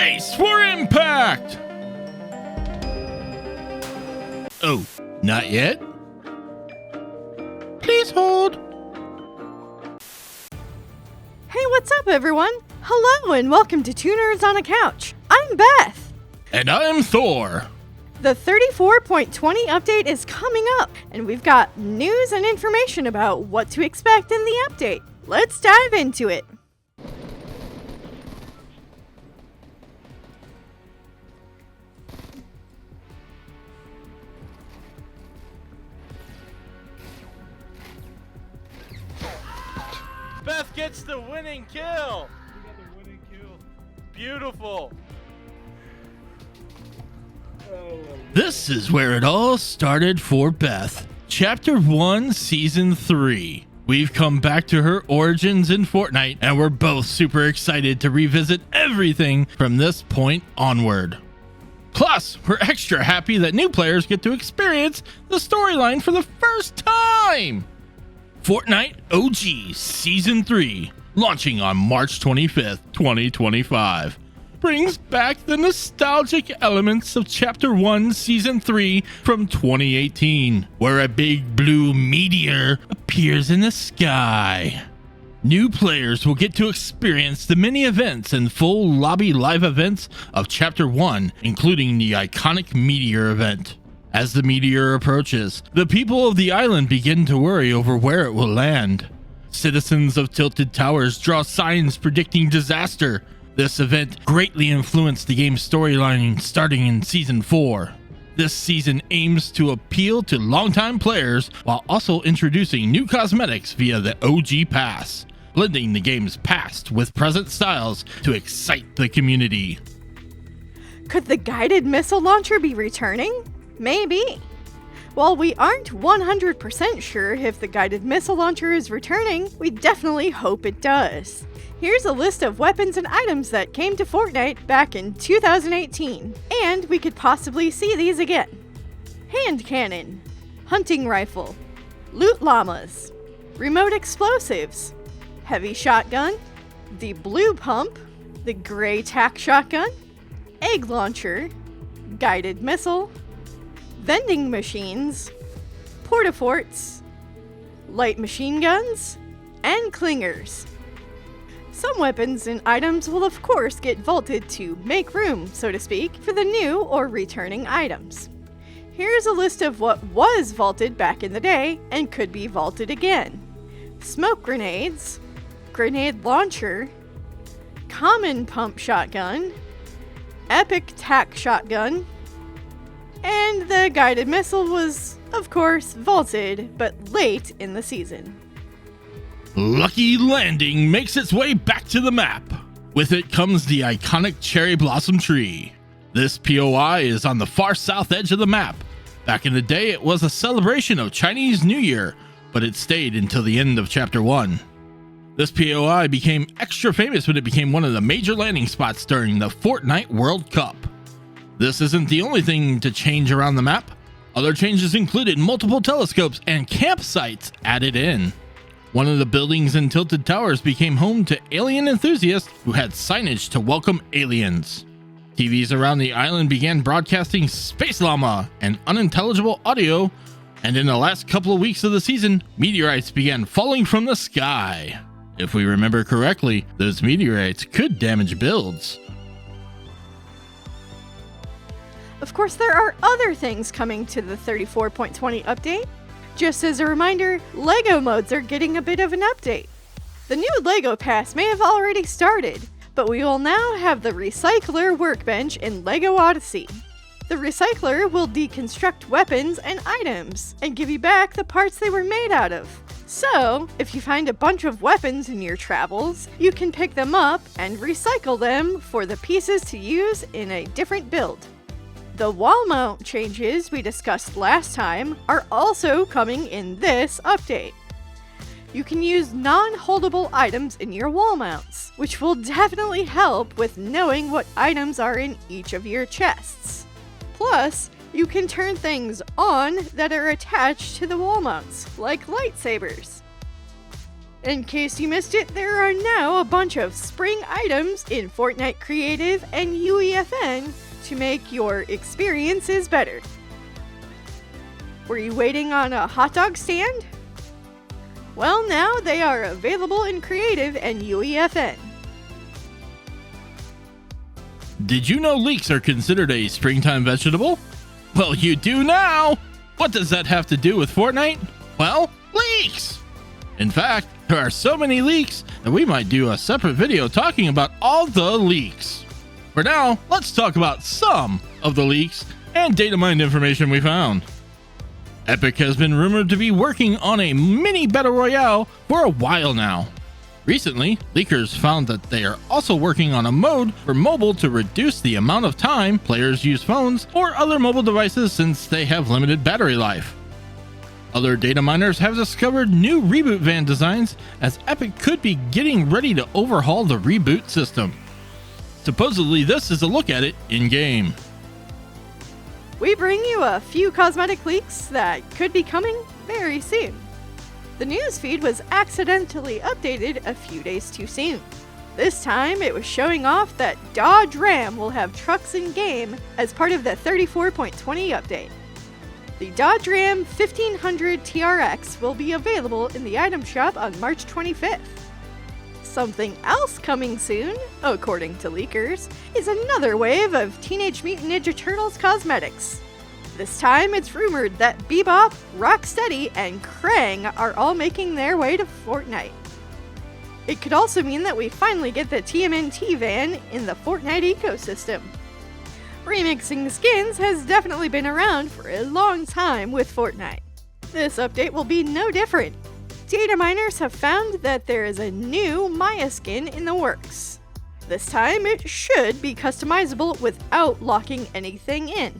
Brace for impact! Oh, not yet? Please hold. Hey, what's up, everyone? Hello, and welcome to Two Nerds on a Couch. I'm Beth. And I'm Thor. The 34.20 update is coming up, and we've got news and information about what to expect in the update. Let's dive into it. Beth gets the winning kill! We got the winning kill. Beautiful! This is where it all started for Beth. Chapter 1, Season 3. We've come back to her origins in Fortnite, and we're both super excited to revisit everything from this point onward. Plus, we're extra happy that new players get to experience the storyline for the first time! Fortnite OG Season 3, launching on March 25th, 2025, brings back the nostalgic elements of Chapter 1, Season 3 from 2018, where a big blue meteor appears in the sky. New players will get to experience the mini events and full lobby live events of Chapter 1, including the iconic meteor event. As the meteor approaches, the people of the island begin to worry over where it will land. Citizens of Tilted Towers draw signs predicting disaster. This event greatly influenced the game's storyline starting in Season 4. This season aims to appeal to longtime players while also introducing new cosmetics via the OG Pass, blending the game's past with present styles to excite the community. Could the guided missile launcher be returning? Maybe. While we aren't 100% sure if the guided missile launcher is returning, we definitely hope it does. Here's a list of weapons and items that came to Fortnite back in 2018, and we could possibly see these again. Hand cannon, hunting rifle, loot llamas, remote explosives, heavy shotgun, the blue pump, the gray tac shotgun, egg launcher, guided missile, vending machines, portaforts, light machine guns, and clingers. Some weapons and items will of course get vaulted to make room, so to speak, for the new or returning items. Here's a list of what was vaulted back in the day and could be vaulted again. Smoke grenades, grenade launcher, common pump shotgun, epic tac shotgun, and the guided missile was, of course, vaulted, but late in the season. Lucky Landing makes its way back to the map. With it comes the iconic cherry blossom tree. This POI is on the far south edge of the map. Back in the day, it was a celebration of Chinese New Year, but it stayed until the end of Chapter 1. This POI became extra famous when it became one of the major landing spots during the Fortnite World Cup. This isn't the only thing to change around the map. Other changes included multiple telescopes and campsites added in. One of the buildings in Tilted Towers became home to alien enthusiasts who had signage to welcome aliens. TVs around the island began broadcasting Space Llama and unintelligible audio, and in the last couple of weeks of the season, meteorites began falling from the sky. If we remember correctly, those meteorites could damage builds. Of course, there are other things coming to the 34.20 update. Just as a reminder, LEGO modes are getting a bit of an update. The new LEGO Pass may have already started, but we will now have the Recycler workbench in LEGO Odyssey. The Recycler will deconstruct weapons and items, and give you back the parts they were made out of. So, if you find a bunch of weapons in your travels, you can pick them up and recycle them for the pieces to use in a different build. The wall mount changes we discussed last time are also coming in this update. You can use non-holdable items in your wall mounts, which will definitely help with knowing what items are in each of your chests. Plus, you can turn things on that are attached to the wall mounts, like lightsabers. In case you missed it, there are now a bunch of spring items in Fortnite Creative and UEFN to make your experiences better. Were you waiting on a hot dog stand? Well, now they are available in Creative and UEFN. Did you know leeks are considered a springtime vegetable? Well, you do now! What does that have to do with Fortnite? Well, leeks! In fact, there are so many leaks that we might do a separate video talking about all the leaks. For now, let's talk about some of the leaks and data mined information we found. Epic has been rumored to be working on a mini battle royale for a while now. Recently, leakers found that they are also working on a mode for mobile to reduce the amount of time players use phones or other mobile devices since they have limited battery life. Other data miners have discovered new reboot van designs, as Epic could be getting ready to overhaul the reboot system. Supposedly, this is a look at it in-game. We bring you a few cosmetic leaks that could be coming very soon. The newsfeed was accidentally updated a few days too soon. This time, it was showing off that Dodge Ram will have trucks in-game as part of the 34.20 update. The Dodge Ram 1500 TRX will be available in the item shop on March 25th. Something else coming soon, according to leakers, is another wave of Teenage Mutant Ninja Turtles cosmetics. This time, it's rumored that Bebop, Rocksteady, and Krang are all making their way to Fortnite. It could also mean that we finally get the TMNT van in the Fortnite ecosystem. Remixing skins has definitely been around for a long time with Fortnite. This update will be no different. Data miners have found that there is a new Maya skin in the works. This time it should be customizable without locking anything in.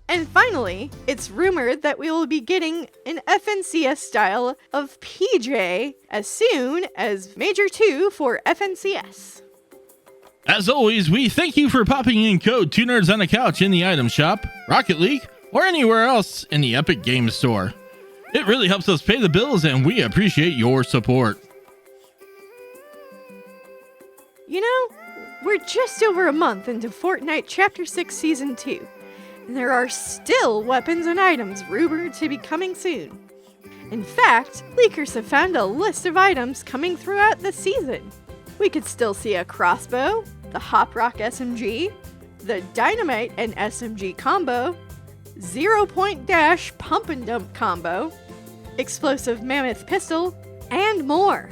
And finally, it's rumored that we will be getting an FNCS style of PJ as soon as Major 2 for FNCS. As always, we thank you for popping in code 2 Nerds on the Couch in the item shop, Rocket League, or anywhere else in the Epic Games Store. It really helps us pay the bills, and we appreciate your support. You know, we're just over a month into Fortnite Chapter 6 Season 2, and there are still weapons and items rumored to be coming soon. In fact, leakers have found a list of items coming throughout the season. We could still see a crossbow, the Hop Rock SMG, the Dynamite and SMG combo, 0-point dash pump and dump combo, explosive mammoth pistol, and more.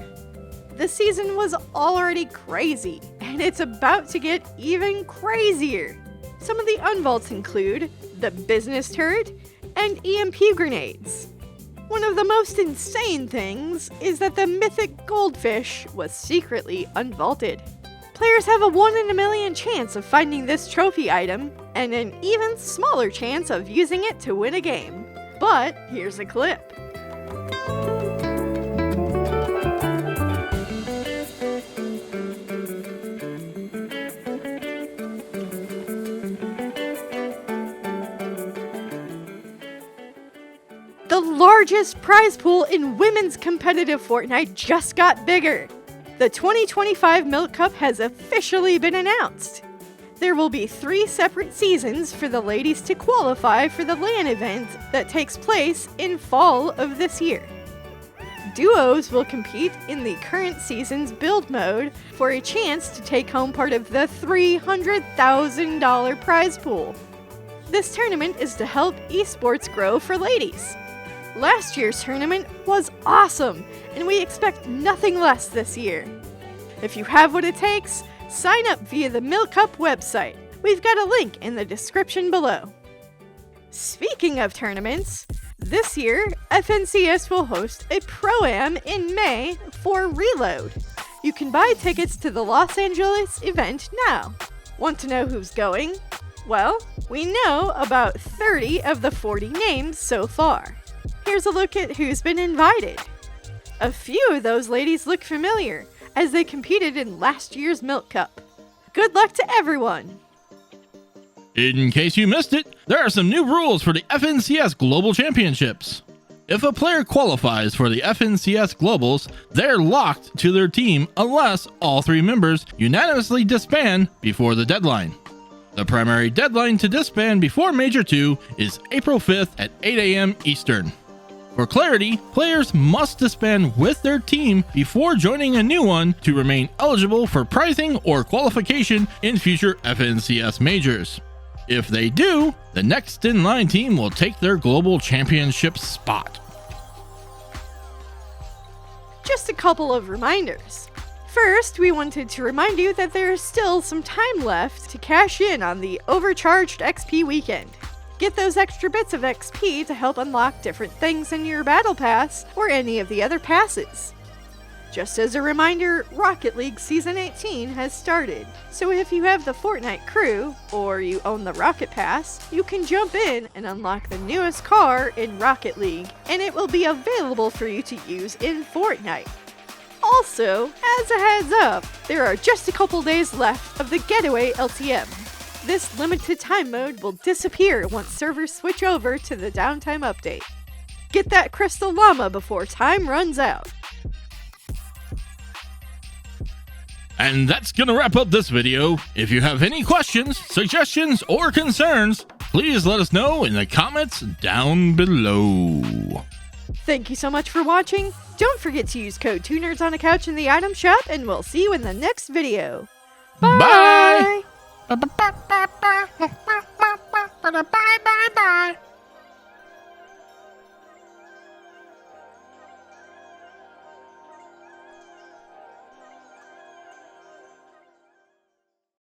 The season was already crazy, and it's about to get even crazier. Some of the unvaults include the business turret and EMP grenades. One of the most insane things is that the mythic goldfish was secretly unvaulted. Players have a 1 in a million chance of finding this trophy item, and an even smaller chance of using it to win a game. But here's a clip. The largest prize pool in women's competitive Fortnite just got bigger. The 2025 Milk Cup has officially been announced. There will be 3 separate seasons for the ladies to qualify for the LAN event that takes place in fall of this year. Duos will compete in the current season's build mode for a chance to take home part of the $300,000 prize pool. This tournament is to help esports grow for ladies. Last year's tournament was awesome, and we expect nothing less this year. If you have what it takes, sign up via the Milk Cup website. We've got a link in the description below. Speaking of tournaments, this year, FNCS will host a Pro-Am in May for Reload. You can buy tickets to the Los Angeles event now. Want to know who's going? Well, we know about 30 of the 40 names so far. Here's a look at who's been invited. A few of those ladies look familiar, as they competed in last year's Milk Cup. Good luck to everyone! In case you missed it, there are some new rules for the FNCS Global Championships. If a player qualifies for the FNCS Globals, they're locked to their team unless all 3 members unanimously disband before the deadline. The primary deadline to disband before Major 2 is April 5th at 8 a.m. Eastern. For clarity, players must disband with their team before joining a new one to remain eligible for pricing or qualification in future FNCS majors. If they do, the next in line team will take their global championship spot. Just a couple of reminders. First, we wanted to remind you that there is still some time left to cash in on the overcharged XP weekend. Get those extra bits of XP to help unlock different things in your battle pass or any of the other passes. Just as a reminder, Rocket League Season 18 has started, so if you have the Fortnite crew, or you own the Rocket Pass, you can jump in and unlock the newest car in Rocket League, and it will be available for you to use in Fortnite. Also, as a heads up, there are just a couple days left of the Getaway LTM. This limited time mode will disappear once servers switch over to the downtime update. Get that Crystal Llama before time runs out. And that's gonna wrap up this video. If you have any questions, suggestions, or concerns, please let us know in the comments down below. Thank you so much for watching. Don't forget to use code 2nerds on a couch in the item shop, and we'll see you in the next video. Bye!